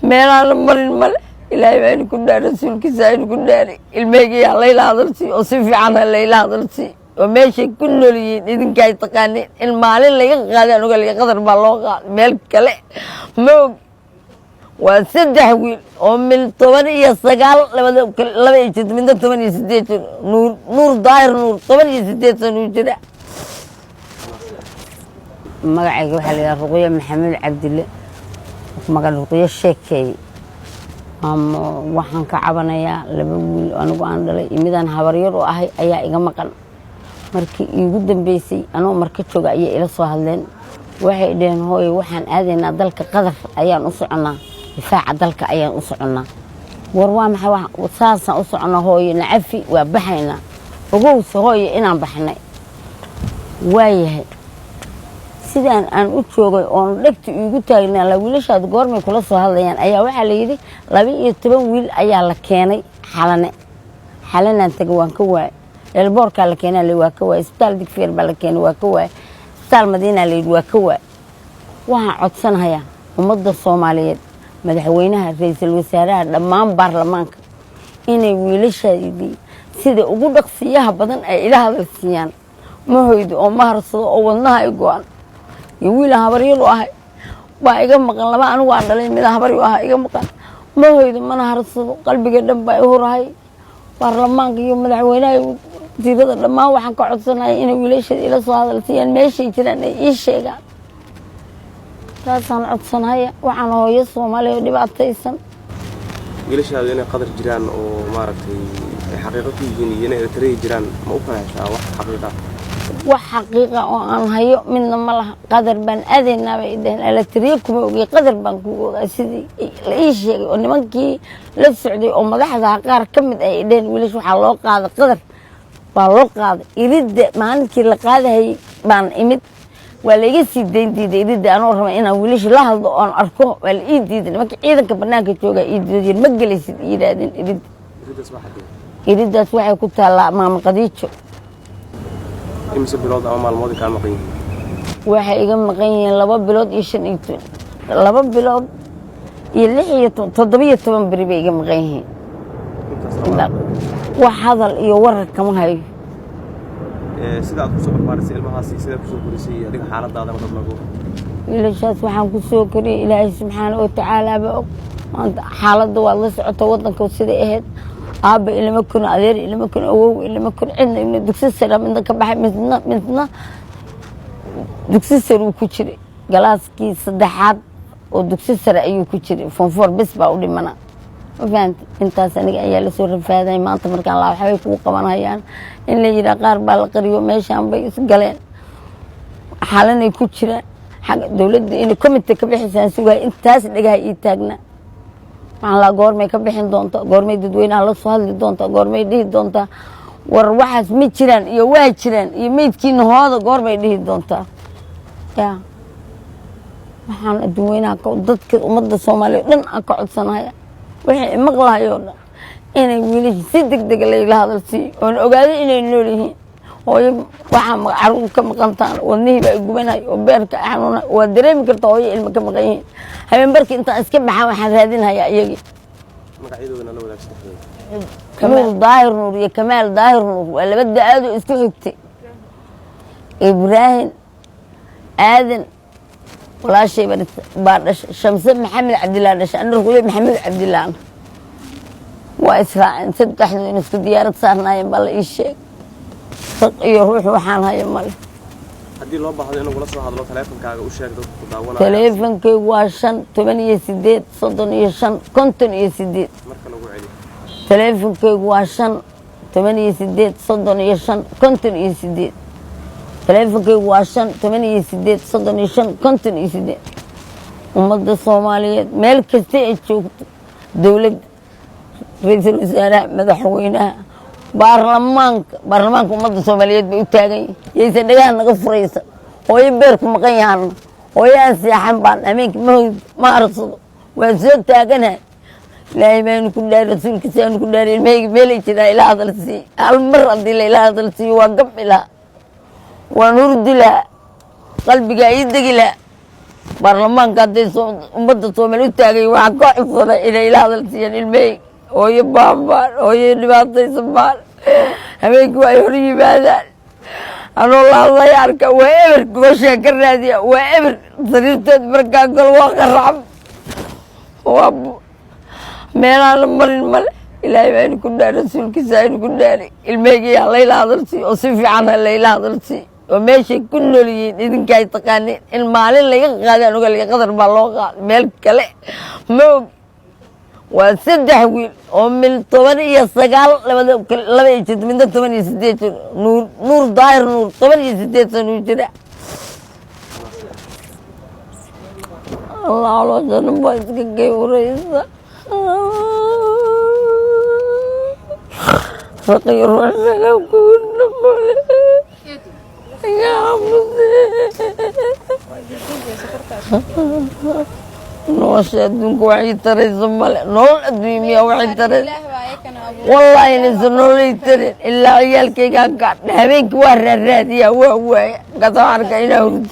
meelaana marin male ilaahay baa idinku dhaari rasuulkiisa idinku dhaari ilmeygiya layla hadalsii oo si fiican ha layla hadalsii oo meeshay ku nool yihiin idinkaay taqaaniin in maalin laga qaaday anuga liga qadar baa loo qaaday meel kale ma og waa 3 wiil oo min 19 laba iyo jid midna 18 nuur daahir nuur 18 sano jira magacayga waxaa la yidhaha Ruqayya Maxamed Cabdille magaca Ruqayya sheekay waxaan ka cabanayaa 2 wiil anigu aan dhalay midaan habaryar oo ahay ayaa iga maqan markii iigu dambeysay anoo marka jooga ayay ila soo hadleen waxay dhaheen hooyo waxaan aadaynaa dalka qadar ayaan u soconaa difaaca dalka ayaan u soconaa war waa maxay saasaan u soconaa hooyo nacafi waa baxaynaa ogowse hooyo inaan baxnay waayahay sidaan aan u joogay oon dhegta iigu taagnaa la wiilashaad goormay kula soo hadlayaan ayaa waxaa la yidhi 12 wiil ayaa la keenay xalanaan taga waan ka waayay elboorkaa la keenaa la waa ka waayay isbitaal digfeer baa la keenay waa ka waayay isbitaal madiina la yidhi waa ka waayay waxaan codsanayaa ummadda Soomaaliyeed madaxweynaha ra'iisul wasaaraha dhammaan baarlamaanka inay wiilashaadii sida ugu dhaqsiyaha badan ay ila hadalsiiyaan ma hoydo oo ma harsado oo wadnaha ay go'an wiil habaryar u ahay baa iga maqan laba anigu aan dhalay mid habar u ahay iga maqan ma hoydo mana harsado qalbiga dhan baa i horahay baarlamaanka iyo madaxweynaha diirada dhammaan waxaan ka codsanayaa inay wiilashada ila soo hadalsiiyaan meeshay jiraan ay ii sheegaan taasaan codsanayaa waxaan hooyo Soomaaliyeed oo dhibaataysan wiilashada inay qadar jiraan oo maaragtay ay xaqiiqo ku yihiin inay Eritrea jiraan ma u fahmaysaa wax xaqiiqo وحقيقة أنا هيو من ملا قدر بان أذن بيدهن الكتريكم وجي قدر بان كوجا سيدي ليش ونمكي للسعودية أو مدحها قار كم أيدين وليش وحلاق هذا قدر وحلاق هذا يريد ما عندك لقاده هي بان إمد ولا يجي دين دي يريد أنا أروح أنا وليش لحظة أنا أركو ولا إيد مك إذا كبرناك توجا إيد مجلس يريد أسمع كنت لا ما مقديتشو imse bilood ama maalmood ka maqan waxa iga maqan yihiin 2 bilood iyo 5 2 bilood iyo 17 bari bay iga maqan yihiin wax hadal iyo warar kama hayo sida aad ku soo barbaarisay ilmahaasi sida ku soo korisay adiga xaaladaada ma dadlago wiilashaas waxaan ku soo koriyay Ilaahay subxaanahu wa ta'aala ba xaaladda waa la socota wadanka sida ahayd aaba ilma kun adeer ilma kun awow ilma kun cidna ibn dugsi sare midna ka baxay midna dugsi sare ku jiray galaaskii saddexaad oo dugsi sare ayuu ku jiray form 4 bis baa u dhimana fahant intaas aniga ayaa la soo rafaaday maanta markaan la waxay ku qabanayaan in la yiraahdo qaar baa la qariyo meeshaan bay is galeen xalanay ku jiraan xaq dawladda in committee ka bixisaan sugaa intaas dhigaa ii taagna la goormay ka bixin doonto goormay dadweynaha la soo hadli doonto goormay dhihi doonto war waxaas ma jiraan iyo waa jiraan iyo meedkiina hooda goormay dhihi doonto waxaan dadweynaha dadka ummadda Soomaaliyeed dhan aan ka codsanayaa wixii maqlaayoo dhan inay wiilasha si degdeg ah la hadalsiiyo oo ogaado inay nool yihiin hooyo waxaan caruur ka maqantaan wadnihii baa gubanay oo beerka xanuuna waa dareemi kartaa hooyo ilmo ka maqan yihiin habeen barkii intaan iska baxaa waxaan raadinayaa iyagii magacyadooda la wadaagsan Kamaal Daahir Nuur iyo Kamaal Daahir Nuur waa laba daado isku xigtay Ibrahim Aadan walaashay baa Shamse Maxamed Cabdillah dhashay Ruqayya Maxamed Cabdillah waa Israaciil saddexdood isku diyaarad saarnaayeen bal ii sheeg iyo ruux waxaan hayo mal hadii loo baahdo in lagu soo hadlo taleefankaaga u sheeg dadku ku daawanaya taleefankaygu waa 5 18 35 marka lagu celiyo taleefankaygu waa 5 18 35 taleefankaygu waa 5 18 ummadda Soomaaliyeed meel kasta ay joogto dawlad ra'iisul wasaaraha madaxweynaha baarlamaanka ummadda Soomaaliyeed bay u taagan yihiin dhagahan naga furaysa hooyo beer ku maqan yahan hooyo aan seexan baan ameenka ma arsado waa soo taaganahay ilaahay baan ku dhaar rasuulkiisa aan ku dhaarin meelay jira ilaa hadalsi hal mar hadii la ilaa hadalsi waa gab ilaa waa nur dila qalbiga ay degila baarlamaanka hadday ummadda Soomaali u taagay waxaan ka codsaday inay ila hadal siiyaan ilmahayga hooyo baabaan hooyo dhibaataysan baan habeenkii waa ay hor yimaadaan anoo la hadlaya arka waa eber gobashaa ka raadiya waa eber sariirteed markaa galo waa qaracab waa meelaan la marin male ilaahay baa idinku dhaari rasuulkiisa idinku ku dhaari ilmahayga yaa layla hadal siiyo oo si fiican ha layla hadal siiyo oo meeshay ku nool yihiin idinka ay taqaaniin in maalin laga qaadaan ogalga qadar baa loo qaaday meel kale ma og waa 3 wiil oo min 19 laba iyo jid midna 18 jir nuur daahir nuur 18 sano jira Allah loo dhan baa iska geeyuraysa فقير ولا كنا يا نوش أدنك وعي ترى زملاء نول أدمي وعي ترى والله إنسان نول يترى إلا عيال كي كان هبيك ورا الرادية وهو قطع عركة إلى ورد